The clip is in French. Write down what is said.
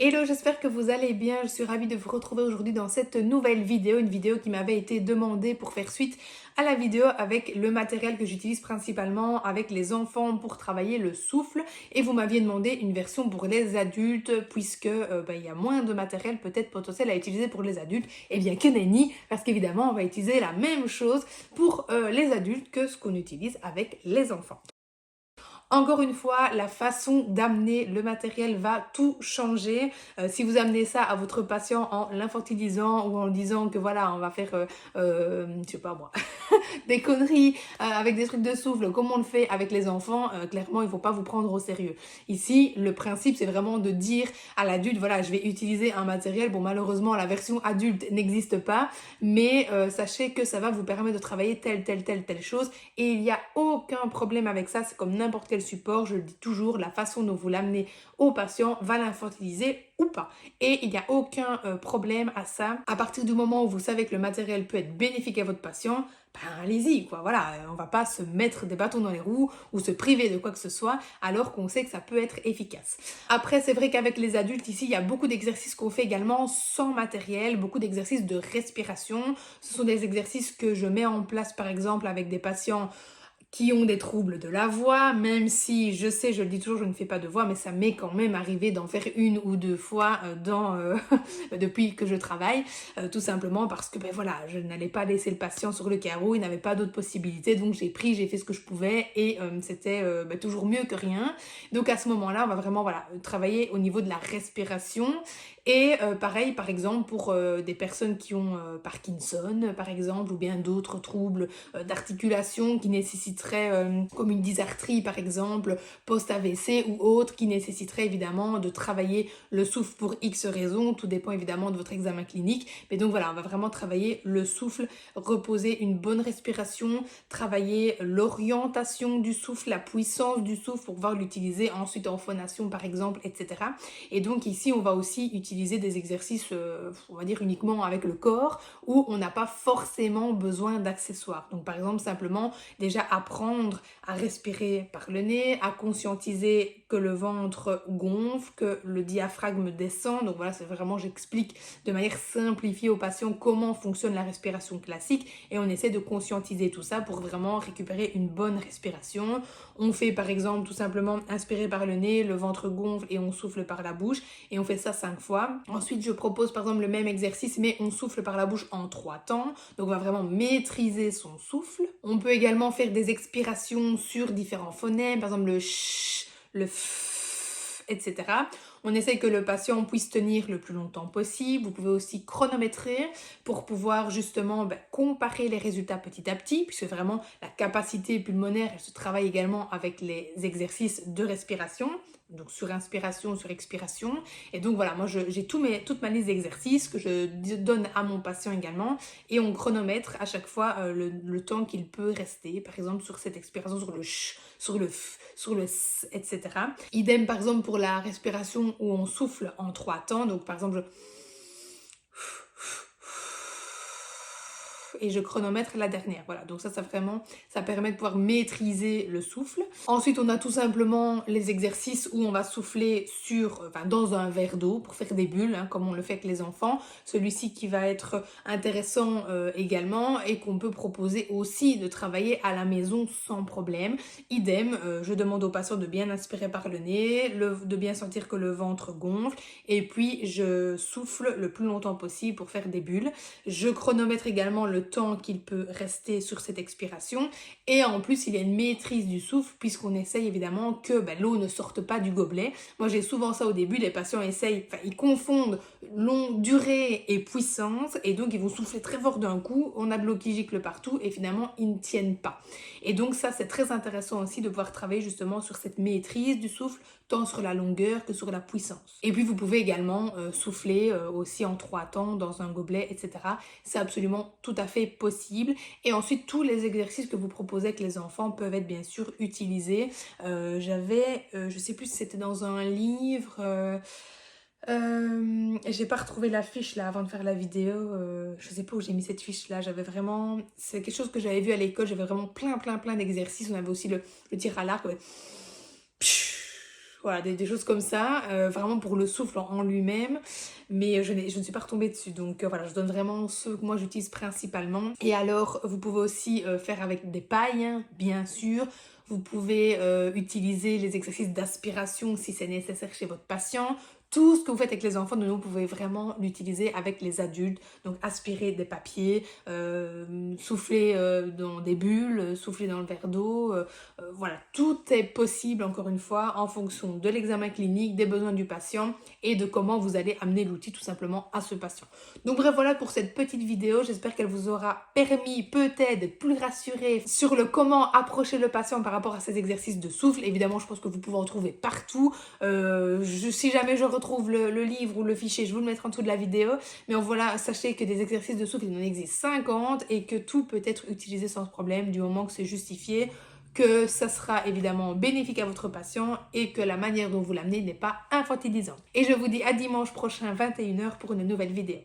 Hello, j'espère que vous allez bien. Je suis ravie de vous retrouver aujourd'hui dans cette nouvelle vidéo, une vidéo qui m'avait été demandée pour faire suite à la vidéo avec le matériel que j'utilise principalement avec les enfants pour travailler le souffle. Et vous m'aviez demandé une version pour les adultes puisque il y a moins de matériel peut-être potentiel à utiliser pour les adultes. Eh bien que nenni, parce qu'évidemment on va utiliser la même chose pour les adultes que ce qu'on utilise avec les enfants. Encore une fois, la façon d'amener le matériel va tout changer. Si vous amenez ça à votre patient en l'infantilisant ou en disant que voilà, on va faire, je sais pas moi, des conneries avec des trucs de souffle, comme on le fait avec les enfants, clairement, il ne faut pas vous prendre au sérieux. Ici, le principe, c'est vraiment de dire à l'adulte, voilà, je vais utiliser un matériel. Bon, malheureusement, la version adulte n'existe pas, mais sachez que ça va vous permettre de travailler telle chose. Et il n'y a aucun problème avec ça. C'est comme n'importe quel support. Je le dis toujours, la façon dont vous l'amenez au patient va l'infantiliser ou pas. Et il n'y a aucun problème à ça. À partir du moment où vous savez que le matériel peut être bénéfique à votre patient, ben allez-y, quoi. Voilà, on va pas se mettre des bâtons dans les roues ou se priver de quoi que ce soit alors qu'on sait que ça peut être efficace. Après, c'est vrai qu'avec les adultes ici, il y a beaucoup d'exercices qu'on fait également sans matériel, beaucoup d'exercices de respiration. Ce sont des exercices que je mets en place par exemple avec des patients qui ont des troubles de la voix, même si je sais, je le dis toujours, je ne fais pas de voix, mais ça m'est quand même arrivé d'en faire une ou deux fois depuis que je travaille, tout simplement parce que ben voilà, je n'allais pas laisser le patient sur le carreau, il n'avait pas d'autre possibilité, donc j'ai fait ce que je pouvais et c'était toujours mieux que rien. Donc à ce moment-là, on va vraiment voilà, travailler au niveau de la respiration. Et pareil, par exemple, pour des personnes qui ont Parkinson, par exemple, ou bien d'autres troubles d'articulation qui nécessiteraient, comme une dysarthrie par exemple, post-AVC ou autre, qui nécessiterait évidemment de travailler le souffle pour X raisons, tout dépend évidemment de votre examen clinique, mais donc voilà, on va vraiment travailler le souffle, reposer une bonne respiration, travailler l'orientation du souffle, la puissance du souffle pour pouvoir l'utiliser ensuite en phonation par exemple, etc. Et donc ici, on va aussi utiliser des exercices, on va dire uniquement avec le corps, où on n'a pas forcément besoin d'accessoires. Donc par exemple, simplement déjà apprendre à respirer par le nez, à conscientiser que le ventre gonfle, que le diaphragme descend. Donc voilà, c'est vraiment, j'explique de manière simplifiée aux patients comment fonctionne la respiration classique et on essaie de conscientiser tout ça pour vraiment récupérer une bonne respiration. On fait par exemple tout simplement inspirer par le nez, le ventre gonfle et on souffle par la bouche et on fait ça 5 fois. Ensuite, je propose par exemple le même exercice mais on souffle par la bouche en 3 temps. Donc on va vraiment maîtriser son souffle. On peut également faire des expirations sur différents phonèmes, par exemple le ch, le f, etc. On essaie que le patient puisse tenir le plus longtemps possible. Vous pouvez aussi chronométrer pour pouvoir justement comparer les résultats petit à petit, puisque vraiment la capacité pulmonaire, elle se travaille également avec les exercices de respiration. Donc sur inspiration, sur expiration. Et donc voilà, moi j'ai toute ma liste d'exercices que je donne à mon patient également. Et on chronomètre à chaque fois le temps qu'il peut rester. Par exemple sur cette expiration, sur le ch, sur le f, sur le s, etc. Idem par exemple pour la respiration où on souffle en 3 temps. Donc par exemple, et je chronomètre la dernière. Voilà, donc ça vraiment, ça permet de pouvoir maîtriser le souffle. Ensuite, on a tout simplement les exercices où on va souffler dans un verre d'eau pour faire des bulles, hein, comme on le fait avec les enfants. Celui-ci qui va être intéressant également et qu'on peut proposer aussi de travailler à la maison sans problème. Idem, je demande au patient de bien inspirer par le nez, de bien sentir que le ventre gonfle et puis je souffle le plus longtemps possible pour faire des bulles. Je chronomètre également le temps qu'il peut rester sur cette expiration et en plus il y a une maîtrise du souffle puisqu'on essaye évidemment que l'eau ne sorte pas du gobelet. Moi j'ai souvent ça au début, les patients ils confondent longue durée et puissance et donc ils vont souffler très fort d'un coup, on a de l'eau qui gicle partout et finalement ils ne tiennent pas. Et donc ça c'est très intéressant aussi de pouvoir travailler justement sur cette maîtrise du souffle tant sur la longueur que sur la puissance. Et puis vous pouvez également souffler aussi en 3 temps dans un gobelet, etc. C'est absolument tout à fait possible. Et ensuite, tous les exercices que vous proposez avec les enfants peuvent être bien sûr utilisés. Je sais plus si c'était dans un livre... j'ai pas retrouvé la fiche là avant de faire la vidéo, je sais pas où j'ai mis cette fiche là, c'est quelque chose que j'avais vu à l'école, j'avais vraiment plein d'exercices, on avait aussi le tir à l'arc, voilà, des choses comme ça, vraiment pour le souffle en lui-même, mais je ne suis pas retombée dessus. Donc voilà, je donne vraiment ceux que moi j'utilise principalement. Et alors, vous pouvez aussi faire avec des pailles, hein, bien sûr. Vous pouvez utiliser les exercices d'aspiration si c'est nécessaire chez votre patient. Tout ce que vous faites avec les enfants, vous pouvez vraiment l'utiliser avec les adultes. Donc aspirer des papiers, souffler dans des bulles, souffler dans le verre d'eau. Voilà, tout est possible encore une fois en fonction de l'examen clinique, des besoins du patient et de comment vous allez amener l'outil tout simplement à ce patient. Donc bref, voilà pour cette petite vidéo. J'espère qu'elle vous aura permis peut-être d'être plus rassuré sur le comment approcher le patient par rapport à ces exercices de souffle. Évidemment, je pense que vous pouvez en trouver partout. Si jamais je retrouve le livre ou le fichier, je vous le mettrai en dessous de la vidéo. Mais voilà, sachez que des exercices de souffle, il en existe 50 et que tout peut être utilisé sans problème du moment que c'est justifié, que ça sera évidemment bénéfique à votre patient et que la manière dont vous l'amenez n'est pas infantilisante. Et je vous dis à dimanche prochain 21h pour une nouvelle vidéo.